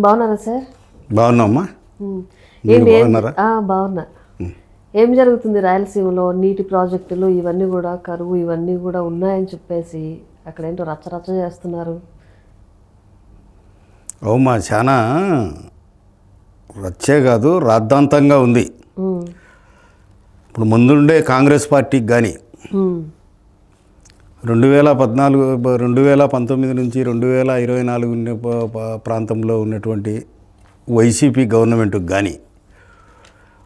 బాగున్నారా సార్? బాగున్నామ్మా. బాగున్నా. ఏం జరుగుతుంది రాయలసీమలో? నీటి ప్రాజెక్టులు ఇవన్నీ కూడా కరువు ఇవన్నీ కూడా ఉన్నాయని చెప్పేసి అక్కడేంటో రచ్చరచ్చ చేస్తున్నారు. అవుమా, చాలా రచ్చే కాదు రాద్ధాంతంగా ఉంది. ఇప్పుడు ముందుండే కాంగ్రెస్ పార్టీకి కానీ 2019 నుంచి 2024 ప్రాంతంలో ఉన్నటువంటి వైసీపీ గవర్నమెంట్కి కానీ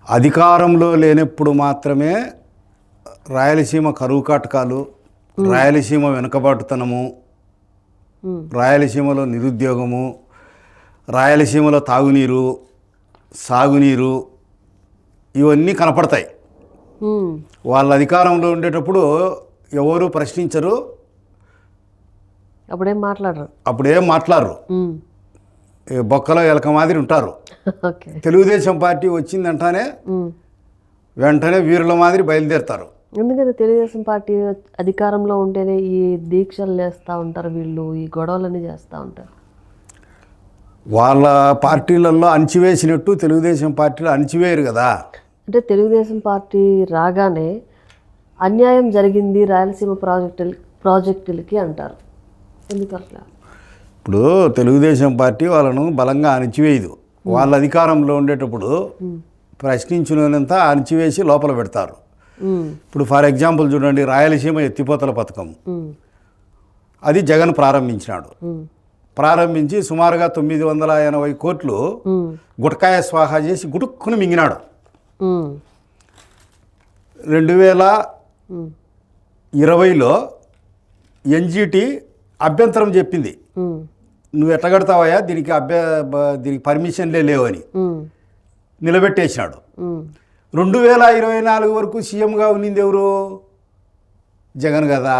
అధికారంలో లేనప్పుడు మాత్రమే రాయలసీమ కరువు కాటకాలు, రాయలసీమ వెనుకబాటుతనము, రాయలసీమలో నిరుద్యోగము, రాయలసీమలో తాగునీరు, సాగునీరు ఇవన్నీ కనపడతాయి. వాళ్ళ అధికారంలో ఉండేటప్పుడు ఎవరు ప్రశ్నించరు, అప్పుడేం మాట్లాడరు, బొక్కలో ఎలక మాదిరి ఉంటారు. తెలుగుదేశం పార్టీ వచ్చిందంటానే వెంటనే వీరుల మాదిరి బయలుదేరుతారు. ఎందుకంటే తెలుగుదేశం పార్టీ అధికారంలో ఉంటేనే ఈ దీక్షలు చేస్తూ ఉంటారు, వీళ్ళు ఈ గొడవలన్నీ చేస్తూ ఉంటారు. వాళ్ళ పార్టీలలో అణచివేసినట్టు తెలుగుదేశం పార్టీలో అణచివేయరు కదా. అంటే తెలుగుదేశం పార్టీ రాగానే అన్యాయం జరిగింది రాయలసీమ ప్రాజెక్టులకి అంటారు. ఎందుకట్లా? ఇప్పుడు తెలుగుదేశం పార్టీ వాళ్ళను బలంగా అణచివేయదు. వాళ్ళ అధికారంలో ఉండేటప్పుడు ప్రశ్నించినంత అణచివేసి లోపల పెడతారు. ఇప్పుడు ఫర్ ఎగ్జాంపుల్ చూడండి, రాయలసీమ ఎత్తిపోతల పథకం అది జగన్ ప్రారంభించినాడు. ప్రారంభించి సుమారుగా 980 కోట్లు గుటకాయ స్వాహా చేసి గుటుక్కుని మింగినాడు. 2020లో ఎన్జిటి అభ్యంతరం చెప్పింది, నువ్వు ఎట్లా కడతావయ్యా, దీనికి పర్మిషన్లే లేవని నిలబెట్టేసినాడు. 2024 వరకు సీఎంగా ఉన్నింది ఎవరు? జగన్ కదా.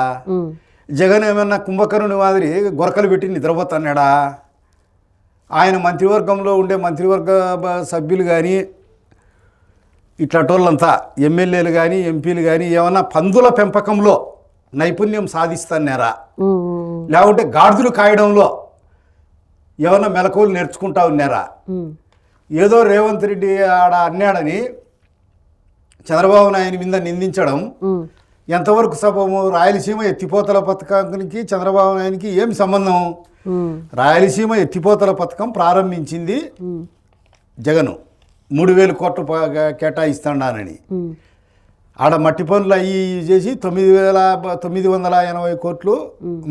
జగన్ ఏమన్నా కుంభకర్ణుని మాదిరి గొరకలు పెట్టి నిద్రపోతున్నాడా? ఆయన మంత్రివర్గంలో ఉండే మంత్రివర్గ సభ్యులు కానీ ఇట్లాంటోళ్ళంతా ఎమ్మెల్యేలు కానీ ఎంపీలు కానీ ఏమన్నా పందుల పెంపకంలో నైపుణ్యం సాధిస్తున్నారా, లేకుంటే గాడిదలు కాయడంలో ఏమన్నా మెలకువలు నేర్చుకుంటా ఉన్నారా? ఏదో రేవంత్ రెడ్డి ఆడ అన్నాడని చంద్రబాబు నాయుడు మీద నిందించడం ఎంతవరకు సబబు? రాయలసీమ ఎత్తిపోతల పథకానికి చంద్రబాబు నాయుడికి ఏం సంబంధం? రాయలసీమ ఎత్తిపోతల పథకం ప్రారంభించింది జగను, 3000 కోట్లు కేటాయిస్తానని. ఆడ మట్టి పనులు అవి చేసి 980 కోట్లు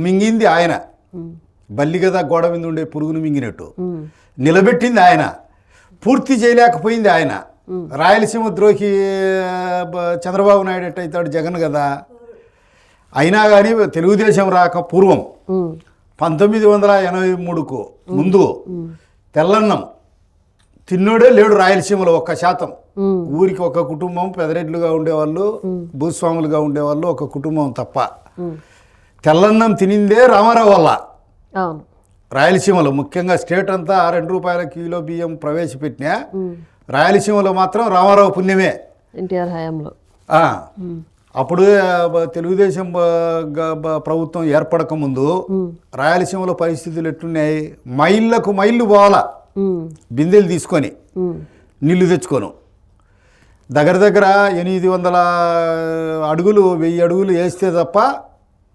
మింగింది ఆయన. బల్లి కదా గోడ మీద ఉండే పురుగును మింగినట్టు నిలబెట్టింది ఆయన. పూర్తి చేయలేకపోయింది ఆయన. రాయలసీమ ద్రోహి చంద్రబాబు నాయుడు ఎట్టయితాడు? జగన్ కదా. అయినా కానీ తెలుగుదేశం రాక పూర్వం 1983కు ముందు తెల్లన్నం తిన్నోడే లేడు రాయలసీమలో 1%. ఊరికి ఒక కుటుంబం పెదరెడ్లుగా ఉండేవాళ్ళు, భూస్వాములుగా ఉండేవాళ్ళు ఒక కుటుంబం తప్ప. తెల్లన్నం తినిందే రామారావు వల్ల. రాయలసీమలో ముఖ్యంగా స్టేట్ అంతా 2 రూపాయల కిలో బియ్యం ప్రవేశపెట్టినా రాయలసీమలో మాత్రం రామారావు పుణ్యమే. ఎన్టీఆర్ హయాంలో అప్పుడు తెలుగుదేశం ప్రభుత్వం ఏర్పడక ముందు రాయలసీమలో పరిస్థితులు ఎట్లున్నాయి? మైళ్ళకు మైళ్ళు పోవాలా బిందెలు తీసుకొని నీళ్లు తెచ్చుకోను. దగ్గర 800 అడుగులు 1000 అడుగులు వేస్తే తప్ప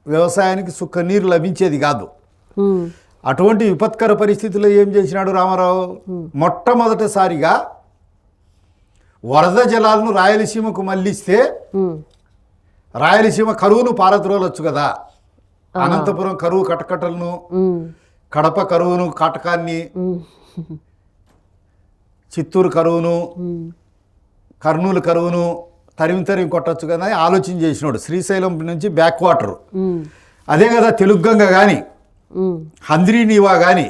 వ్యవసాయానికి సుక్క నీరు లభించేది కాదు. అటువంటి విపత్కర పరిస్థితుల్లో ఏం చేసినాడు రామారావు? మొట్టమొదటిసారిగా వరద జలాలను రాయలసీమకు మళ్ళిస్తే రాయలసీమ కరువును పారద్రోలొచ్చు కదా. అనంతపురం కరువు కటకటలను, కడప కరువును కాటకాన్ని, చిత్తూరు కరువును, కర్నూలు కరువును తరిమి కొట్టచ్చు కదా అని ఆలోచన చేసినాడు. శ్రీశైలం నుంచి బ్యాక్ వాటర్, అదే కదా తెలుగంగ కానీ, హంద్రీనీవా కానీ,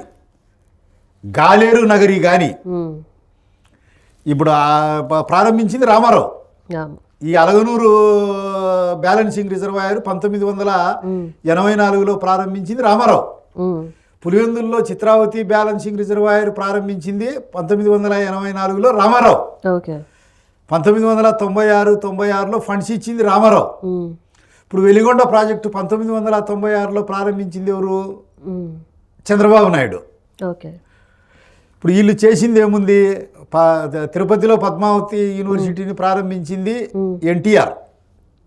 గాలేరు నగరి కానీ ఇప్పుడు ప్రారంభించింది రామారావు. ఈ అలగనూరు బ్యాలెన్సింగ్ రిజర్వాయర్ 1984లో ప్రారంభించింది రామారావు. పులివెందుల్లో చిత్రావతి బ్యాలెన్సింగ్ రిజర్వాయర్ ప్రారంభించింది 1984లో రామారావు. 1996లో ఫండ్స్ ఇచ్చింది రామారావు. ఇప్పుడు వెలిగొండ ప్రాజెక్టు 1996లో ప్రారంభించింది ఎవరు? చంద్రబాబు నాయుడు. ఇప్పుడు వీళ్ళు చేసింది ఏముంది, తిరుపతిలో పద్మావతి యూనివర్సిటీని ప్రారంభించింది ఎన్టీఆర్.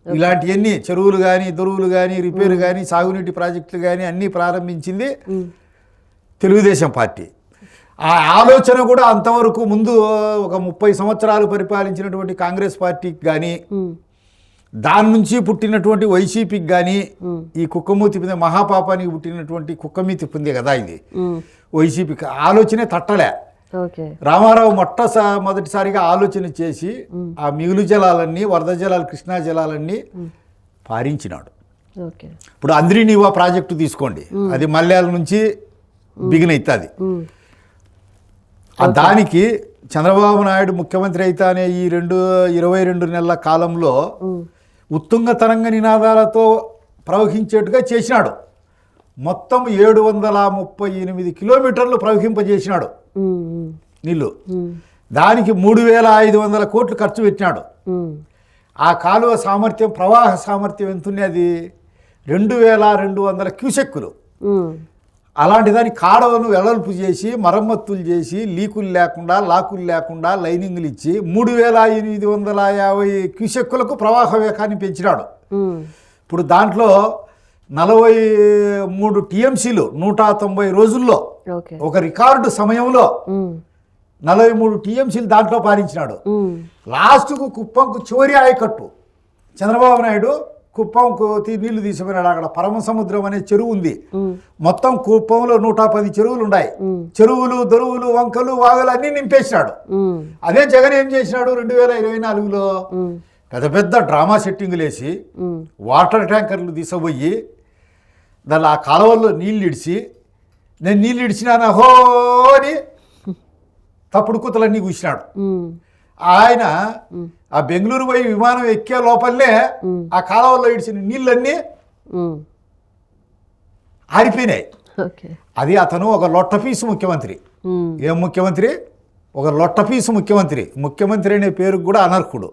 ఇలాంటివన్నీ చెరువులు కానీ, దొరువులు కానీ, రిపేరు కానీ, సాగునీటి ప్రాజెక్టులు కానీ అన్నీ ప్రారంభించింది తెలుగుదేశం పార్టీ. ఆ ఆలోచన కూడా అంతవరకు ముందు ఒక 30 సంవత్సరాలు పరిపాలించినటువంటి కాంగ్రెస్ పార్టీకి కానీ, దాని నుంచి పుట్టినటువంటి వైసీపీకి కానీ, ఈ కుక్కమూతి పొందే మహాపాపానికి పుట్టినటువంటి కుక్కమూతి పొందే కదా ఇది వైసీపీకి ఆలోచనే తట్టలే. రామారావు మొదటిసారిగా ఆలోచన చేసి ఆ మిగులు జలాలన్నీ, వరద జలాలు, కృష్ణా జలాలన్నీ పారించినాడు. ఇప్పుడు అంద్రినీవా ప్రాజెక్టు తీసుకోండి, అది మల్యాల నుంచి బిగిన్ అవుతుంది. దానికి చంద్రబాబు నాయుడు ముఖ్యమంత్రి అయితేనే ఈ 22 నెలల కాలంలో ఉత్తుంగ తరంగ నినాదాలతో ప్రవహించేట్టుగా చేసినాడు. మొత్తం 738 కిలోమీటర్లు ప్రవహింపజేసినాడు నీళ్ళు. దానికి 3,500 కోట్లు ఖర్చు పెట్టినాడు. ఆ కాలువ సామర్థ్యం, ప్రవాహ సామర్థ్యం ఎంతుంది, అది 2,200 క్యూసెక్కులు. అలాంటి దాని కాడవను వెడల్పు చేసి, మరమ్మతులు చేసి, లీకులు లేకుండా, లాకులు లేకుండా లైనింగ్లు ఇచ్చి 3,850 క్యూసెక్కులకు ప్రవాహ వేగాన్ని పెంచినాడు. ఇప్పుడు దాంట్లో 43 టీఎంసీలు 190 రోజుల్లో, ఒక రికార్డు సమయంలో 43 టీఎంసీలు దాంట్లో పాలించినాడు. లాస్ట్కు కుప్పంకు చివరి ఆయకట్టు చంద్రబాబు నాయుడు కుప్పంకు నీళ్లు తీసుకుపోయినాడు. అక్కడ పరమ సముద్రం అనే చెరువు ఉంది. మొత్తం కుప్పంలో 110 చెరువులు ఉన్నాయి. చెరువులు, దొరువులు, వంకలు, వాగులు అన్నీ నింపేసినాడు. అదే జగన్ ఏం చేసినాడు, 2024లో పెద్ద పెద్ద డ్రామా సెట్టింగులు వేసి వాటర్ ట్యాంకర్లు తీసుకుపోయి దాని ఆ కాలువల్లో నీళ్ళు ఇడిచి, నేను నీళ్ళు ఇడిచినానా హో అని తప్పుడు కూతలన్నీ కూర్చున్నాడు. ఆయన ఆ బెంగళూరు పోయి విమానం ఎక్కే లోపలనే ఆ కాలువల్లో ఇడిచిన నీళ్ళన్నీ ఆరిపోయినాయి. అది అతను ఒక లొట్టపీసు ముఖ్యమంత్రి. ఏం ముఖ్యమంత్రి? ఒక లొట్టపీసు ముఖ్యమంత్రి. ముఖ్యమంత్రి అనే పేరుకు కూడా అనర్హుడు.